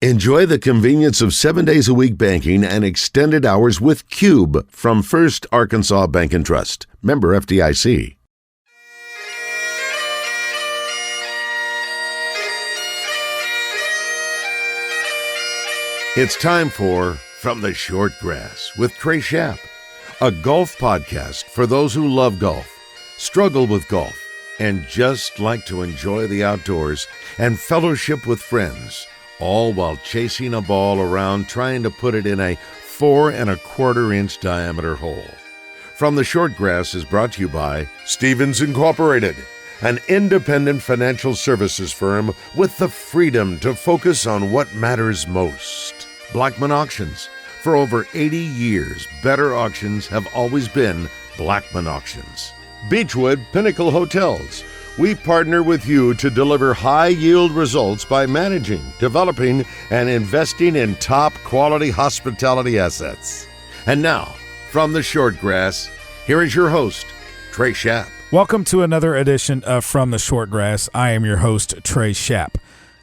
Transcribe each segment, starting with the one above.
Enjoy the convenience of 7 days a week banking and extended hours with Cube from First Arkansas Bank and Trust. Member FDIC. It's time for From the Short Grass with Trey Schaap, a golf podcast for those who love golf, struggle with golf, and just like to enjoy the outdoors and fellowship with friends, all while chasing a ball around trying to put it in a 4 1/4-inch diameter hole. From the Short Grass is brought to you by Stevens Incorporated, an independent financial services firm with the freedom to focus on what matters most. Blackman Auctions. For over 80 years, better auctions have always been Blackman Auctions. Beechwood Pinnacle Hotels. We partner with you to deliver high-yield results by managing, developing, and investing in top-quality hospitality assets. And now, from the Short Grass, here is your host, Trey Schaap. Welcome to another edition of From the Short Grass. I am your host, Trey Schaap.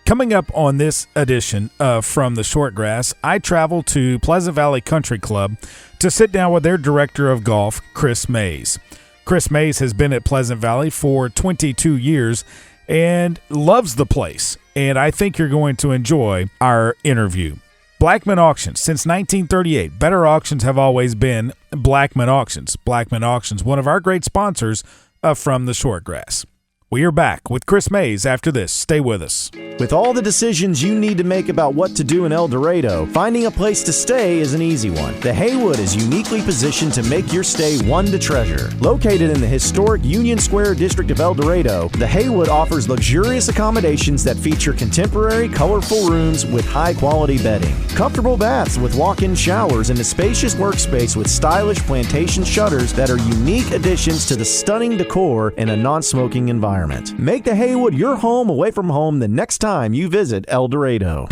Coming up on this edition of From the Short Grass, I travel to Pleasant Valley Country Club to sit down with their director of golf, Chris Mayes. Chris Mayes has been at Pleasant Valley for 22 years and loves the place, and I think you're going to enjoy our interview. Blackman Auctions. Since 1938, better auctions have always been Blackman Auctions. Blackman Auctions, one of our great sponsors of From the Short Grass. We are back with Chris Mayes after this. Stay with us. With all the decisions you need to make about what to do in El Dorado, finding a place to stay is an easy one. The Haywood is uniquely positioned to make your stay one to treasure. Located in the historic Union Square district of El Dorado, the Haywood offers luxurious accommodations that feature contemporary, colorful rooms with high-quality bedding, comfortable baths with walk-in showers, and a spacious workspace with stylish plantation shutters that are unique additions to the stunning decor in a non-smoking environment. Make the Haywood your home away from home the next time you visit El Dorado.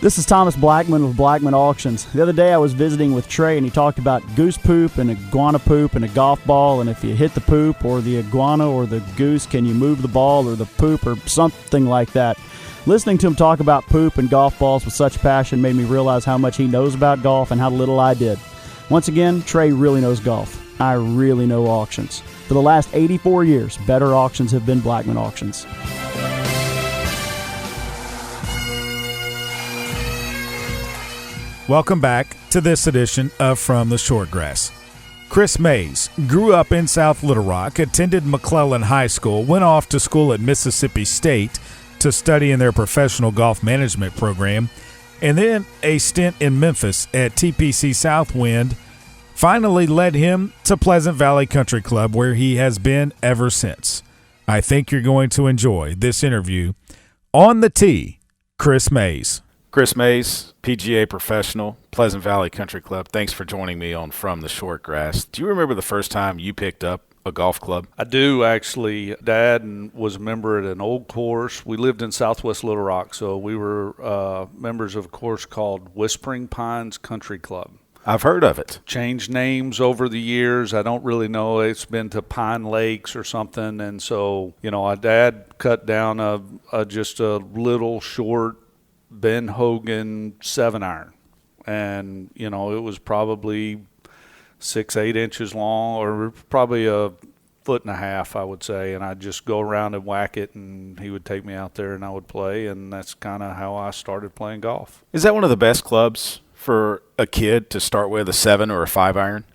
This is Thomas Blackman with Blackman Auctions. The other day I was visiting with Trey and he talked about goose poop and iguana poop and a golf ball, and if you hit the poop or the iguana or the goose, can you move the ball or the poop or something like that. Listening to him talk about poop and golf balls with such passion made me realize how much he knows about golf and how little I did. Once again, Trey really knows golf. I really know auctions. For the last 84 years, better auctions have been Blackman Auctions. Welcome back to this edition of From the Short Grass. Chris Mayes grew up in South Little Rock, attended McClellan High School, went off to school at Mississippi State to study in their professional golf management program, and then a stint in Memphis at TPC Southwind finally led him to Pleasant Valley Country Club, where he has been ever since. I think you're going to enjoy this interview. On the tee, Chris Mayes. Chris Mayes, PGA Professional, Pleasant Valley Country Club. Thanks for joining me on From the Short Grass. Do you remember the first time you picked up a golf club? I do, actually. Dad was a member at an old course. We lived in Southwest Little Rock, so we were members of a course called Whispering Pines Country Club. I've heard of it. Changed names over the years. I don't really know. It's been to Pine Lakes or something. And so, our dad cut down just a little short Ben Hogan 7-iron. And, it was probably 6-8 inches long, or probably a 1.5 feet, I would say. And I'd just go around and whack it, and he would take me out there and I would play. And that's kind of how I started playing golf. Is that one of the best clubs for a kid to start with, a 7 or a 5-iron?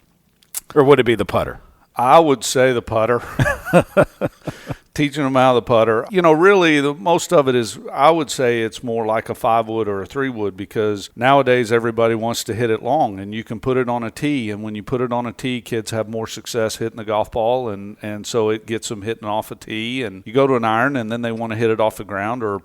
Or would it be the putter? I would say the putter. Teaching them how to putter. Really, most of it is, I would say it's more like a 5-wood or a 3-wood, because nowadays everybody wants to hit it long, and you can put it on a tee. And when you put it on a tee, kids have more success hitting the golf ball, and so it gets them hitting off a tee. And you go to an iron, and then they want to hit it off the ground, or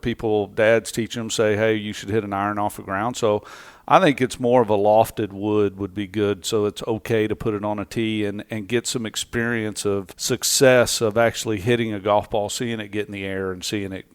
dads teach them, say, hey, you should hit an iron off the ground. So I think it's more of a lofted wood would be good, so it's okay to put it on a tee and get some experience of success of actually hitting a golf ball, seeing it get in the air and seeing it,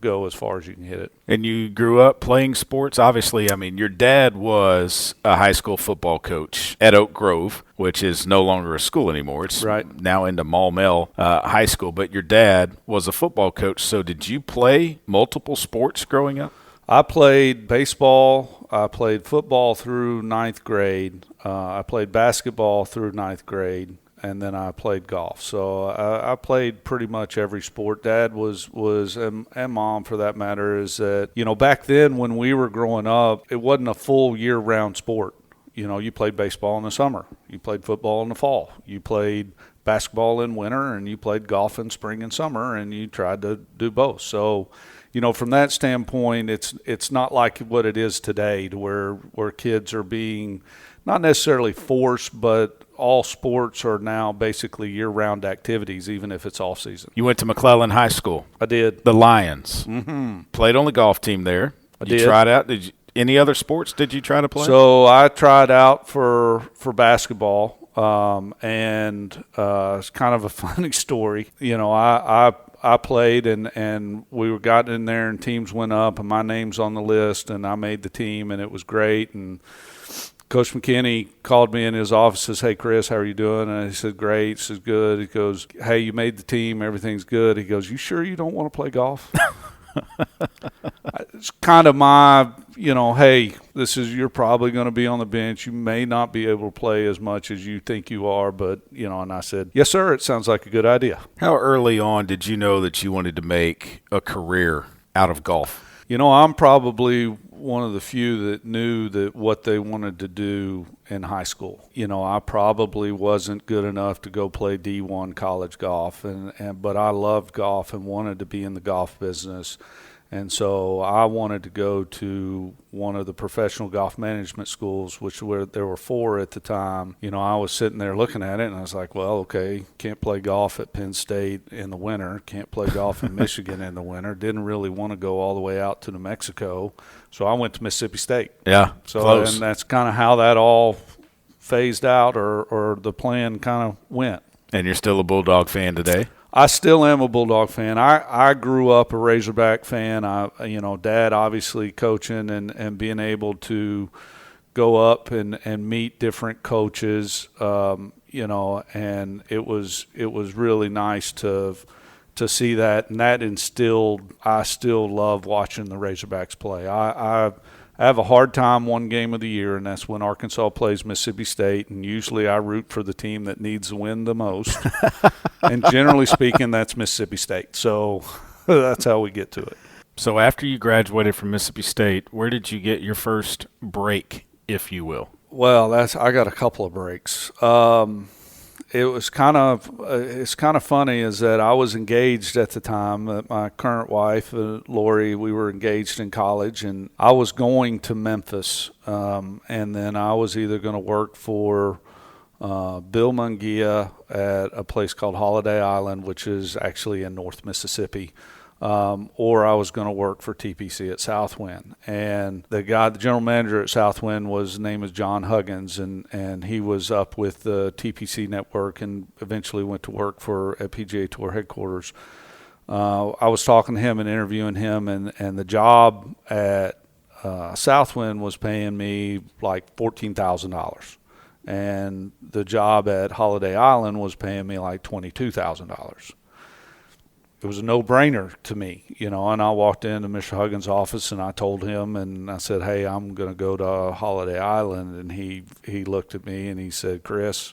go as far as you can hit it. And you grew up playing sports. Obviously, your dad was a high school football coach at Oak Grove, which is no longer a school anymore. It's right now into Maumelle High School, but your dad was a football coach. So did you play multiple sports growing up? I played baseball. I played football through ninth grade. I played basketball through ninth grade, and then I played golf. So I played pretty much every sport. Dad was and Mom, for that matter, is that, back then when we were growing up, it wasn't a full year-round sport. You played baseball in the summer. You played football in the fall. You played basketball in winter, and you played golf in spring and summer, and you tried to do both. So, from that standpoint, it's not like what it is today, to where kids are being not necessarily forced, but all sports are now basically year-round activities, even if it's off season. You went to McClellan High School. I did. The Lions. Mm-hmm. Played on the golf team there. I You did. tried out. Any other sports did you try to play? So I tried out for basketball, and it's kind of a funny story. I played, and we got in there, and teams went up, and my name's on the list, and I made the team, and it was great. And Coach McKinney called me in his office, says, "Hey, Chris, how are you doing?" And I said, "Great." He says, "Good." He goes, "Hey, you made the team. Everything's good." He goes, "You sure you don't want to play golf?" It's kind of my, hey, you're probably going to be on the bench. You may not be able to play as much as you think you are, but, and I said, "Yes, sir, it sounds like a good idea." How early on did you know that you wanted to make a career out of golf? I'm probably one of the few that knew that what they wanted to do in high school. I probably wasn't good enough to go play D1 college golf, but I loved golf and wanted to be in the golf business. And so I wanted to go to one of the professional golf management schools, there were 4 at the time. I was sitting there looking at it, and I was like, well, okay, can't play golf at Penn State in the winter, can't play golf in Michigan in the winter, didn't really want to go all the way out to New Mexico. So I went to Mississippi State. Yeah, so close. And that's kind of how that all phased out, or the plan kind of went. And you're still a Bulldog fan today? I still am a Bulldog fan. I grew up a Razorback fan. Dad obviously coaching and being able to go up and meet different coaches, and it was really nice to see that, and that instilled. I still love watching the Razorbacks play. I have a hard time one game of the year, and that's when Arkansas plays Mississippi State, and usually I root for the team that needs to win the most. And generally speaking, that's Mississippi State. So that's how we get to it. So after you graduated from Mississippi State, where did you get your first break, if you will? Well, I got a couple of breaks. It's kind of funny is that I was engaged at the time. My current wife, Lori, we were engaged in college, and I was going to Memphis, and then I was either going to work for Bill Munguia at a place called Holiday Island, which is actually in North Mississippi, or I was going to work for TPC at Southwind. And the general manager at Southwind, his name is John Huggins, and he was up with the TPC network and eventually went to work at PGA Tour headquarters. I was talking to him and interviewing him, and the job at Southwind was paying me like $14,000. And the job at Holiday Island was paying me like $22,000. It was a no-brainer to me, and I walked into Mr. Huggins' office and I told him, and I said, "Hey, I'm going to go to Holiday Island." And he looked at me and he said, "Chris,"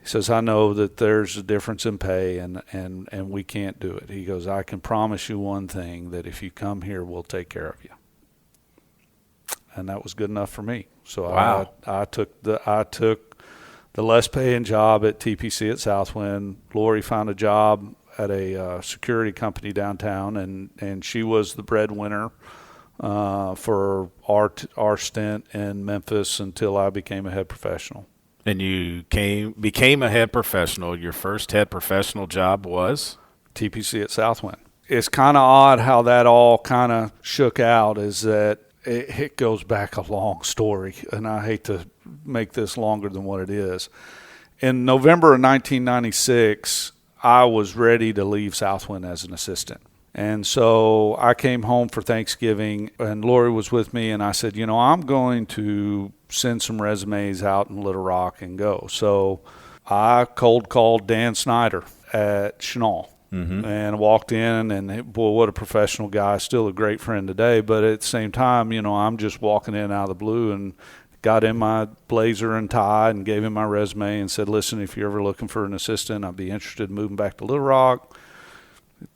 he says, "I know that there's a difference in pay and we can't do it." He goes, "I can promise you one thing, that if you come here, we'll take care of you." And that was good enough for me. So wow. I took the less paying job at TPC at Southwind. Lori found a job at a security company downtown, and she was the breadwinner for our stint in Memphis until I became a head professional. And you became a head professional. Your first head professional job was? TPC at Southwind. It's kind of odd how that all kind of shook out, is that it goes back a long story, and I hate to make this longer than what it is. In November of 1996, I was ready to leave Southwind as an assistant. And so I came home for Thanksgiving, and Lori was with me, and I said, I'm going to send some resumes out in Little Rock and go. So I cold called Dan Snyder at Chenal. And I walked in, and boy, what a professional guy. Still a great friend today. But at the same time, I'm just walking in out of the blue and got in my blazer and tie and gave him my resume and said, listen, if you're ever looking for an assistant, I'd be interested in moving back to Little Rock.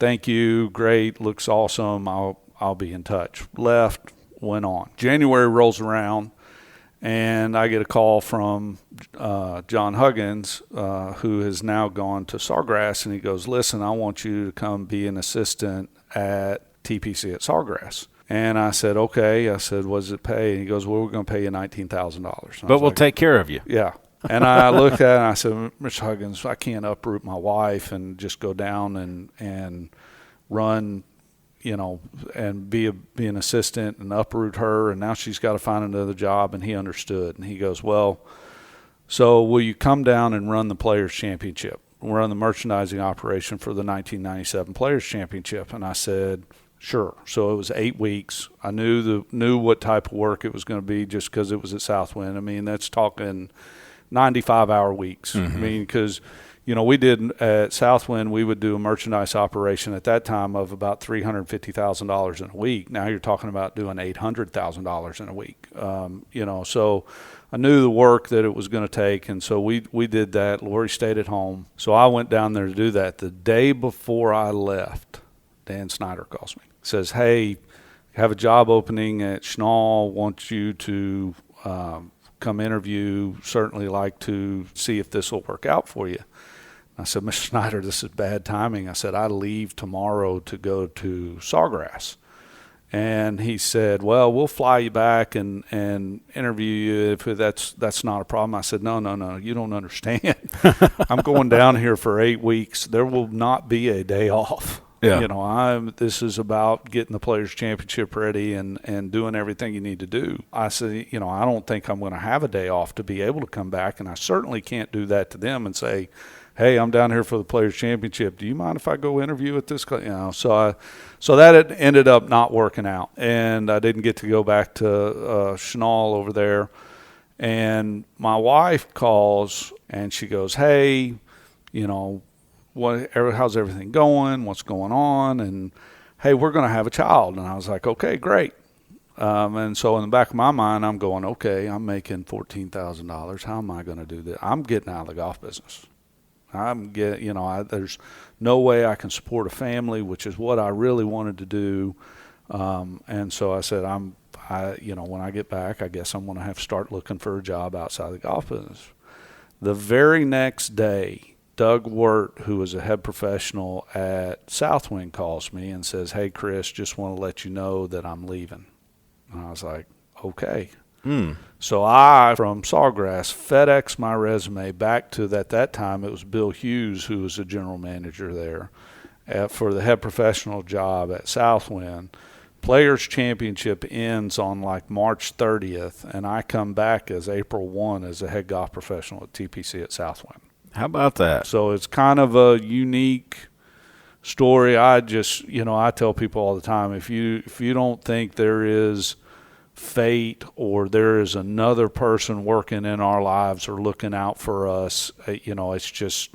Thank you. Great. Looks awesome. I'll be in touch. Left, went on. January rolls around, and I get a call from John Huggins, who has now gone to Sawgrass, and he goes, listen, I want you to come be an assistant at TPC at Sawgrass. And I said, okay. I said, what does it pay? And he goes, well, we're going to pay you $19,000. But we'll take care of you. Yeah. And I looked at it and I said, Mr. Huggins, I can't uproot my wife and just go down and run, and be an assistant and uproot her, and now she's got to find another job. And he understood. And he goes, well, so will you come down and run the Players Championship? We'll run the merchandising operation for the 1997 Players Championship. And I said, sure. So it was 8 weeks. I knew what type of work it was going to be just because it was at Southwind. I mean, that's talking 95-hour weeks. I mean, because we did at Southwind, we would do a merchandise operation at that time of about $350,000 in a week. Now you're talking about doing $800,000 in a week. So I knew the work that it was going to take, and so we did that. Lori stayed at home. So I went down there to do that. The day before I left, Dan Snyder calls me. Says, hey, have a job opening at Chenal. Want you to come interview. Certainly like to see if this will work out for you. I said, Mr. Snyder, this is bad timing. I said, I leave tomorrow to go to Sawgrass. And he said, well, we'll fly you back and interview you if that's not a problem. I said, no, you don't understand. I'm going down here for 8 weeks. There will not be a day off. Yeah. This is about getting the Players Championship ready and doing everything you need to do. I said, I don't think I'm going to have a day off to be able to come back, and I certainly can't do that to them and say, hey, I'm down here for the Players Championship. Do you mind if I go interview at this? So that ended up not working out, and I didn't get to go back to Chenal over there. And my wife calls, and she goes, hey, how's everything going? What's going on? And, hey, we're going to have a child. And I was like, okay, great. And so in the back of my mind, I'm going, okay, I'm making $14,000. How am I going to do this? I'm getting out of the golf business. There's no way I can support a family, which is what I really wanted to do. And so I said, when I get back, I guess I'm going to have to start looking for a job outside the golf business. The very next day, Doug Wirt, who was a head professional at Southwind, calls me and says, hey, Chris, just want to let you know that I'm leaving. And I was like, okay. So I, from Sawgrass, FedExed my resume back to, at that time, it was Bill Hughes, who was the general manager there, for the head professional job at Southwind. Players Championship ends on like March 30th, and I come back as April 1 as a head golf professional at TPC at Southwind. How about that? So it's kind of a unique story. I tell people all the time, if you don't think there is fate or there is another person working in our lives or looking out for us, it's just,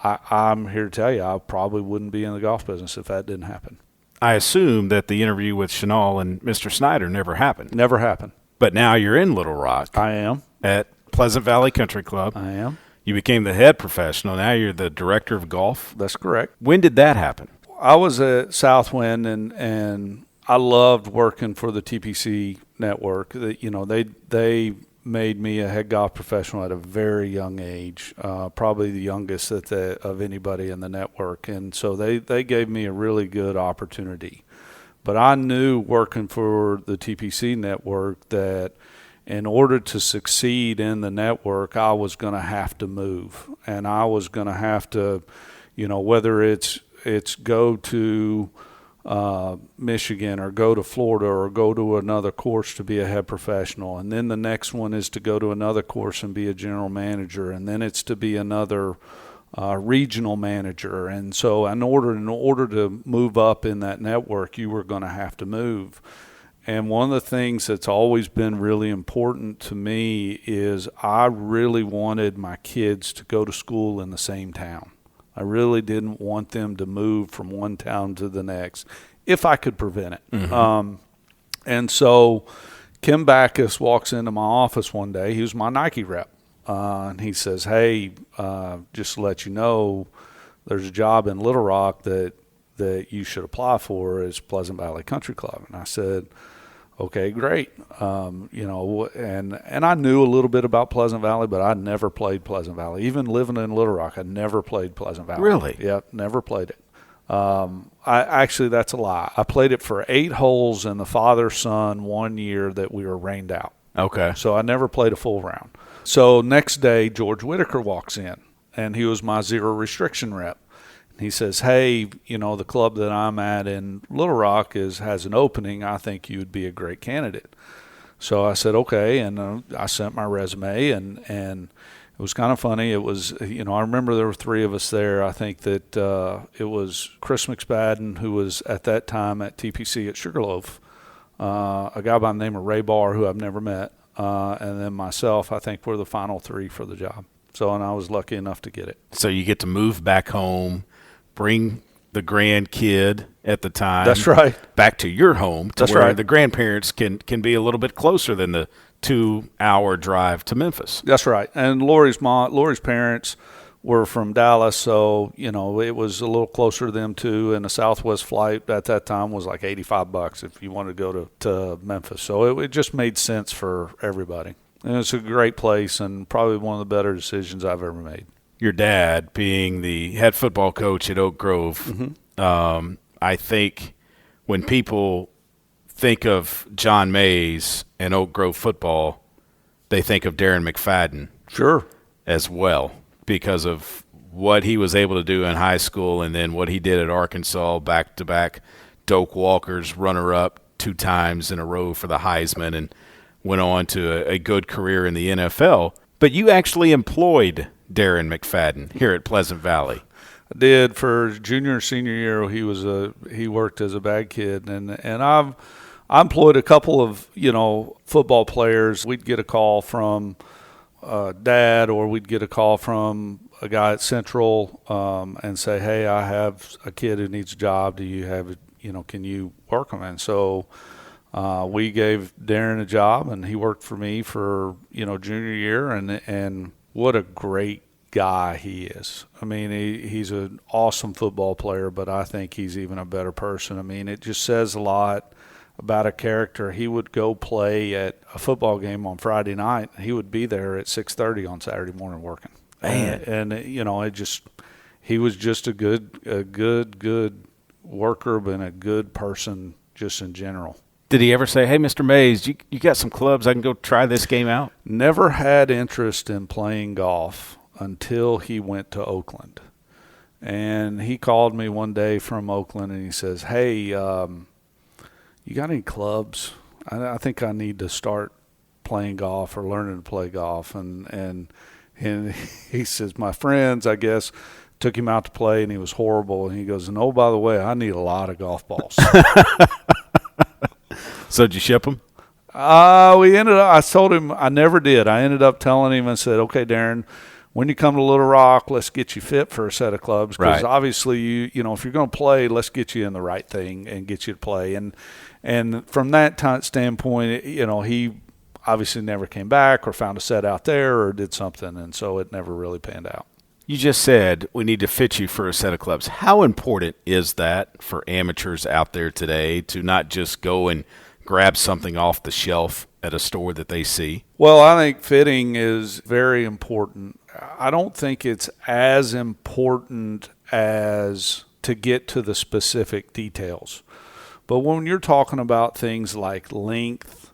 I'm here to tell you, I probably wouldn't be in the golf business if that didn't happen. I assume that the interview with Chenal and Mr. Snyder never happened. Never happened. But now you're in Little Rock. I am. At Pleasant Valley Country Club. I am. You became the head professional. Now you're the director of golf. That's correct. When did that happen? I was at Southwind, and I loved working for the TPC network. They made me a head golf professional at a very young age, probably the youngest of anybody in the network. And so they gave me a really good opportunity. But I knew working for the TPC network that in order to succeed in the network, I was going to have to move. And I was going to have to, whether it's go to Michigan or go to Florida or go to another course to be a head professional. And then the next one is to go to another course and be a general manager. And then it's to be another regional manager. And so in order to move up in that network, you were going to have to move. And one of the things that's always been really important to me is I really wanted my kids to go to school in the same town. I really didn't want them to move from one town to the next if I could prevent it. Mm-hmm. And so Kim Backus walks into my office one day. He was my Nike rep. And he says, hey, just to let you know, there's a job in Little Rock that you should apply for is Pleasant Valley Country Club. And I said, okay, great. And I knew a little bit about Pleasant Valley, but I never played Pleasant Valley. Even living in Little Rock, I never played Pleasant Valley. Really? Yep, never played it. That's a lie. I played it for 8 holes in the father-son 1 year that we were rained out. Okay. So I never played a full round. So next day, George Whitaker walks in, and he was my zero restriction rep. He says, hey, the club that I'm at in Little Rock has an opening. I think you would be a great candidate. So I said, okay, and I sent my resume, and it was kind of funny. It was, I remember there were 3 of us there. I think that it was Chris McSpadden, who was at that time at TPC at Sugarloaf, a guy by the name of Ray Barr, who I've never met, and then myself. I think we're the final 3 for the job. So, and I was lucky enough to get it. So you get to move back home, bring the grandkid at the time. That's right. Back to your home. That's where right. The grandparents can be a little bit closer than the 2-hour drive to Memphis. That's right. And Lori's parents were from Dallas, so it was a little closer to them too. And the Southwest flight at that time was like $85 if you wanted to go to Memphis. So it just made sense for everybody. And it's a great place and probably one of the better decisions I've ever made. Your dad being the head football coach at Oak Grove, Mm-hmm. I think when people think of John Mayes and Oak Grove football, they think of Darren McFadden. Sure. As well, because of what he was able to do in high school and then what he did at Arkansas, back-to-back Doak Walker's runner-up 2 times in a row for the Heisman, and went on to a good career in the NFL. But you actually employed Darren McFadden here at Pleasant Valley. I did for junior and senior year. He worked as a bag kid, and I employed a couple of football players. We'd get a call from Dad, or we'd get a call from a guy at Central and say, hey, I have a kid who needs a job. Do you have can you work him? And so we gave Darren a job, and he worked for me for junior year, and what a great guy he is. I mean, he's an awesome football player, but I think he's even a better person. I mean, it just says a lot about a character. He would go play at a football game on Friday night. He would be there at 6:30 on Saturday morning working. Man. And he was just a good worker, but a good person just in general. Did he ever say, hey, Mr. Mayes, you got some clubs I can go try this game out? Never had interest in playing golf until he went to Oakland. And he called me one day from Oakland, and he says, hey, you got any clubs? I think I need to start playing golf or learning to play golf. And he says, my friends, I guess, took him out to play, and he was horrible. And he goes, and oh, by the way, I need a lot of golf balls. So did you ship them? I told him I never did. I ended up telling him and said, okay, Darren, when you come to Little Rock, let's get you fit for a set of clubs. Because obviously, if you're going to play, let's get you in the right thing and get you to play. And from that standpoint, he obviously never came back or found a set out there or did something. And so it never really panned out. You just said we need to fit you for a set of clubs. How important is that for amateurs out there today to not just go and grab something off the shelf at a store that they see? Well, I think fitting is very important. I don't think it's as important as to get to the specific details. But when you're talking about things like length,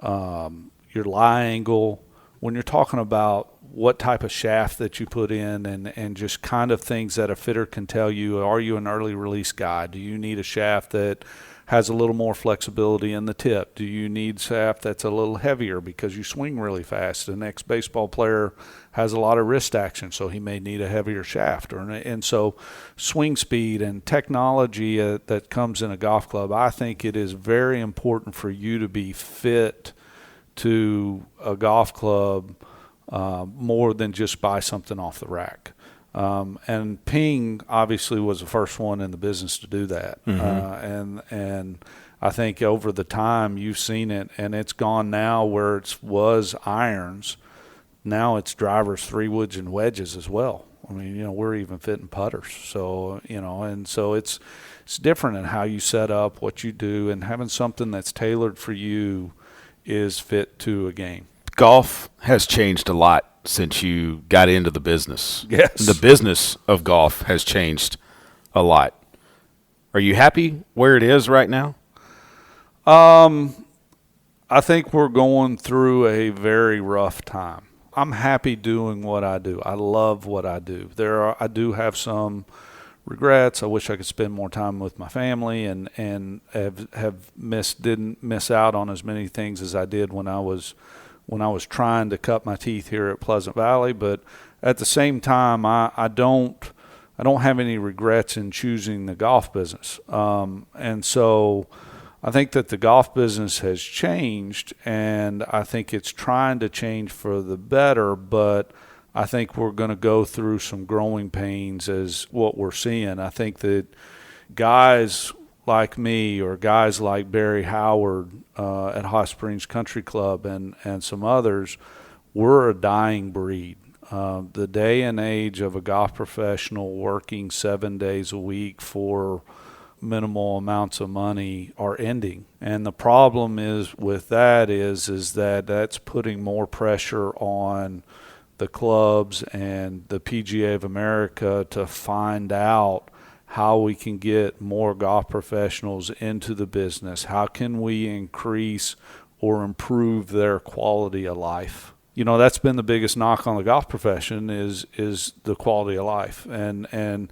your lie angle, when you're talking about what type of shaft that you put in and just kind of things that a fitter can tell you, are you an early release guy? Do you need a shaft that has a little more flexibility in the tip? Do you need shaft that's a little heavier because you swing really fast? The next baseball player has a lot of wrist action, so he may need a heavier shaft. And so swing speed and technology that comes in a golf club, I think it is very important for you to be fit to a golf club more than just buy something off the rack. And Ping obviously was the first one in the business to do that. And I think over the time you've seen it, and it's gone now where it was irons. Now it's drivers, 3-woods, and wedges as well. I mean, we're even fitting putters. So, and so it's different in how you set up, what you do, and having something that's tailored for you is fit to a game. Golf has changed a lot since you got into the business. Yes. The business of golf has changed a lot. Are you happy where it is right now? I think we're going through a very rough time. I'm happy doing what I do. I love what I do. I do have some regrets. I wish I could spend more time with my family and didn't miss out on as many things as I did when I was trying to cut my teeth here at Pleasant Valley. But at the same time, I don't have any regrets in choosing the golf business. And so I think that the golf business has changed, and I think it's trying to change for the better, but I think we're going to go through some growing pains as what we're seeing. I think that guys like me or guys like Barry Howard at Hot Springs Country Club and some others, we're a dying breed. The day and age of a golf professional working 7 days a week for minimal amounts of money are ending. And the problem is with that is that that's putting more pressure on the clubs and the PGA of America to find out how we can get more golf professionals into the business. How can we increase or improve their quality of life? That's been the biggest knock on the golf profession is the quality of life. And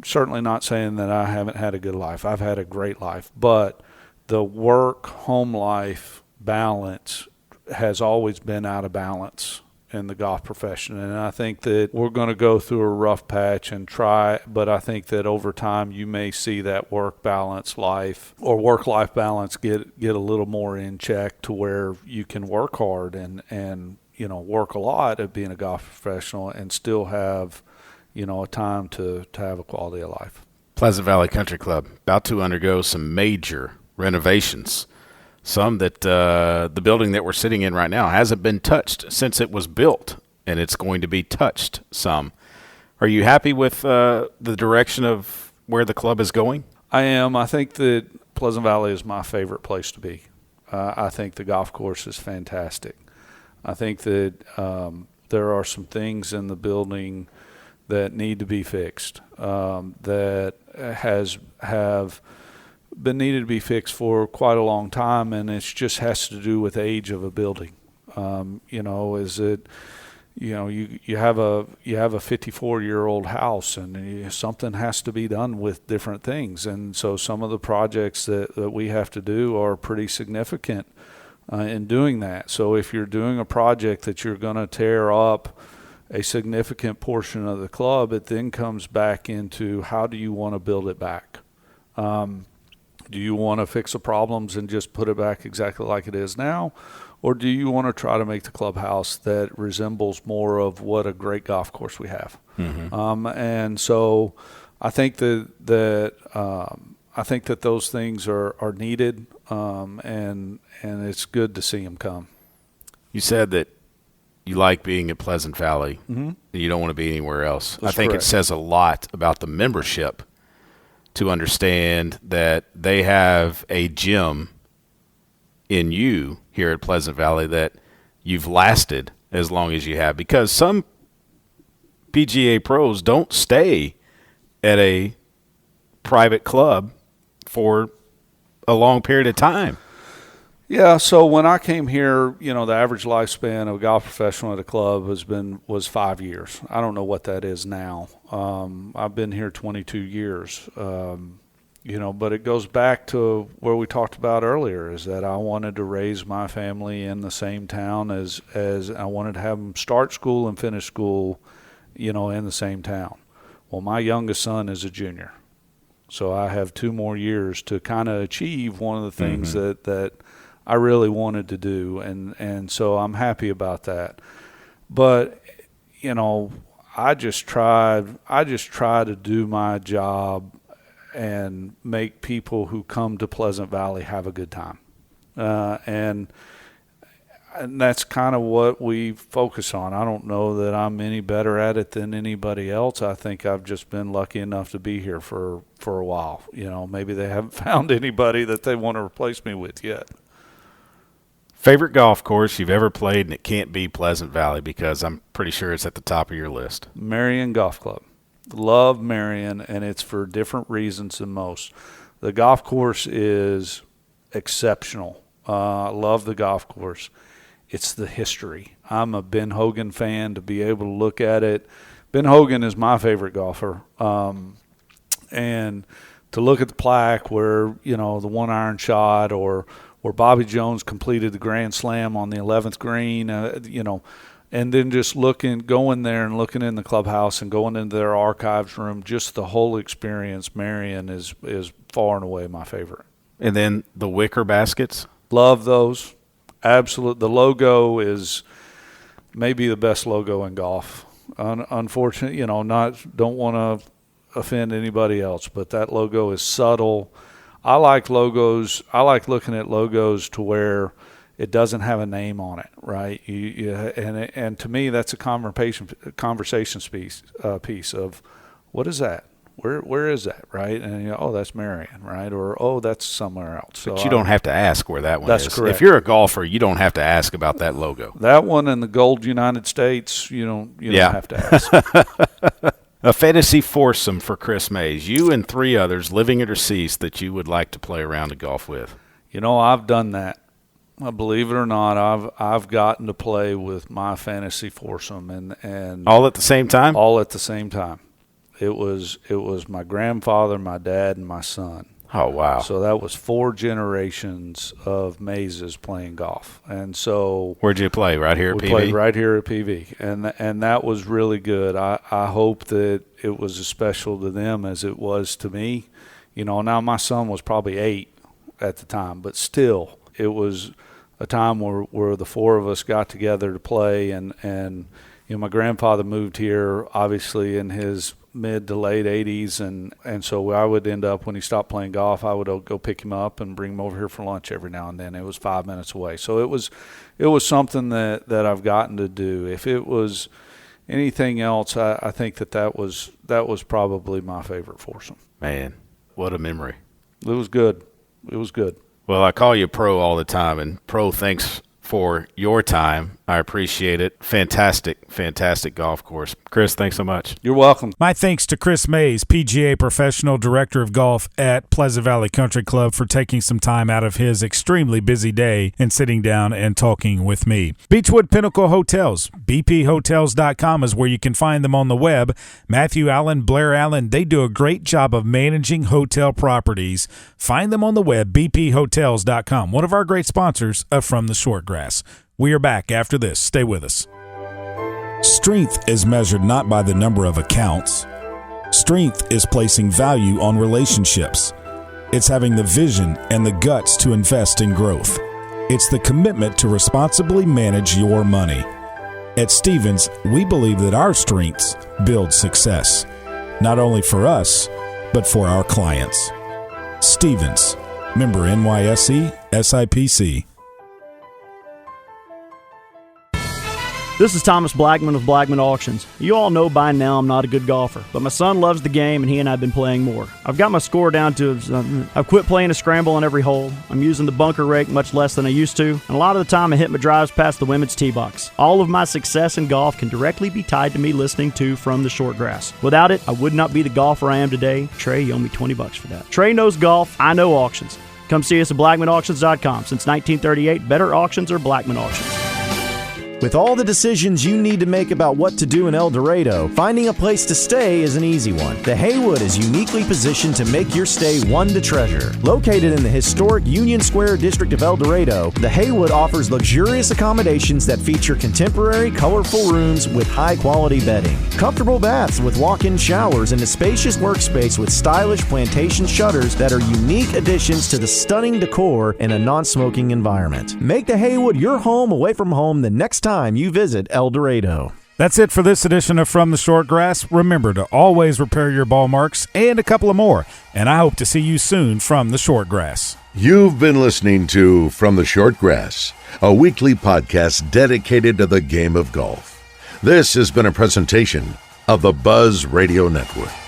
certainly not saying that I haven't had a good life. I've had a great life. But the work-home life balance has always been out of balance in the golf profession. And I think that we're going to go through a rough patch and try, but I think that over time you may see that work-life balance get a little more in check to where you can work hard and work a lot at being a golf professional and still have a time to have a quality of life. Pleasant Valley Country Club about to undergo some major renovations. Some that the building that we're sitting in right now hasn't been touched since it was built, and it's going to be touched some. Are you happy with the direction of where the club is going? I am. I think that Pleasant Valley is my favorite place to be. I think the golf course is fantastic. I think that there are some things in the building that need to be fixed, that have been needed to be fixed for quite a long time, and it just has to do with age of a building. Is it, you have a 54-year-old house, and something has to be done with different things, and so some of the projects that we have to do are pretty significant in doing that. So if you're doing a project that you're going to tear up a significant portion of the club, it then comes back into how do you want to build it back? Do you want to fix the problems and just put it back exactly like it is now? Or do you want to try to make the clubhouse that resembles more of what a great golf course we have? Mm-hmm. And so I think that those things are needed, and it's good to see them come. You said that you like being at Pleasant Valley, mm-hmm. and you don't want to be anywhere else. That's I think correct. It says a lot about the membership to understand that they have a gym in you here at Pleasant Valley that you've lasted as long as you have, because some PGA pros don't stay at a private club for a long period of time. Yeah, so when I came here, the average lifespan of a golf professional at a club was 5 years. I don't know what that is now. I've been here 22 years. But it goes back to where we talked about earlier, is that I wanted to raise my family in the same town as I wanted to have them start school and finish school, in the same town. Well, my youngest son is a junior, so I have 2 more years to kind of achieve one of the things mm-hmm. that I really wanted to do, and so I'm happy about that. But, I just try to do my job and make people who come to Pleasant Valley have a good time. And that's kind of what we focus on. I don't know that I'm any better at it than anybody else. I think I've just been lucky enough to be here for a while. Maybe they haven't found anybody that they want to replace me with yet. Favorite golf course you've ever played, and it can't be Pleasant Valley because I'm pretty sure it's at the top of your list. Marion Golf Club. Love Marion, and it's for different reasons than most. The golf course is exceptional. I love the golf course. It's the history. I'm a Ben Hogan fan. To be able to look at it, Ben Hogan is my favorite golfer, and to look at the plaque where the 1-iron shot or Bobby Jones completed the Grand Slam on the 11th green, and then just going there and looking in the clubhouse and going into their archives room, just the whole experience. Marion is far and away my favorite. And then the wicker baskets. Love those. Absolute. The logo is maybe the best logo in golf. Unfortunately, don't want to offend anybody else, but that logo is subtle. I like logos. I like looking at logos to where it doesn't have a name on it, right? And to me, that's a conversation piece of what is that? Where is that, right? And that's Marion, right? Or that's somewhere else. But you don't have to ask where that one is. That's correct. If you're a golfer, you don't have to ask about that logo. That one and the gold United States, you don't have to ask. A fantasy foursome for Chris Mayes. You and 3 others living or deceased that you would like to play around a golf with. I've done that. Believe it or not, I've gotten to play with my fantasy foursome and all at the same time. All at the same time. It was my grandfather, my dad, and my son. Oh, wow. So that was 4 generations of Mayes playing golf. And so where'd you play? Right here at PV? We played right here at PV. And that was really good. I hope that it was as special to them as it was to me. Now my son was probably 8 at the time, but still it was a time where the 4 of us got together to play. And my grandfather moved here obviously in his mid to late 80s, and so I would end up, when he stopped playing golf, I would go pick him up and bring him over here for lunch every now and then. It was 5 minutes away, so it was something that I've gotten to do. If it was anything else, I think that was probably my favorite foursome. Man, what a memory. It was good. Well, I call you Pro all the time, and Pro, thanks for your time. I appreciate it. Fantastic golf course. Chris, thanks so much. You're welcome. My thanks to Chris Mayes, PGA Professional Director of Golf at Pleasant Valley Country Club, for taking some time out of his extremely busy day and sitting down and talking with me. Beechwood Pinnacle Hotels, bphotels.com is where you can find them on the web. Matthew Allen, Blair Allen, they do a great job of managing hotel properties. Find them on the web, bphotels.com. One of our great sponsors From the Shortgrass. We are back after this. Stay with us. Strength is measured not by the number of accounts. Strength is placing value on relationships. It's having the vision and the guts to invest in growth. It's the commitment to responsibly manage your money. At Stevens, we believe that our strengths build success, not only for us, but for our clients. Stevens, member NYSE, SIPC. This is Thomas Blackman with Blackman Auctions. You all know by now I'm not a good golfer, but my son loves the game and he and I have been playing more. I've got my score down to, I've quit playing a scramble on every hole. I'm using the bunker rake much less than I used to, and a lot of the time I hit my drives past the women's tee box. All of my success in golf can directly be tied to me listening to From the Shortgrass. Without it, I would not be the golfer I am today. Trey, you owe me $20 for that. Trey knows golf, I know auctions. Come see us at BlackmanAuctions.com. Since 1938, better auctions are Blackman Auctions. With all the decisions you need to make about what to do in El Dorado, finding a place to stay is an easy one. The Haywood is uniquely positioned to make your stay one to treasure. Located in the historic Union Square district of El Dorado, the Haywood offers luxurious accommodations that feature contemporary, colorful rooms with high-quality bedding, comfortable baths with walk-in showers, and a spacious workspace with stylish plantation shutters that are unique additions to the stunning decor in a non-smoking environment. Make the Haywood your home away from home the next time you visit El Dorado. That's it for this edition of From the Short Grass. Remember to always repair your ball marks and a couple of more. And I hope to see you soon from the Short Grass. You've been listening to From the Short Grass, a weekly podcast dedicated to the game of golf. This has been a presentation of the Buzz Radio Network.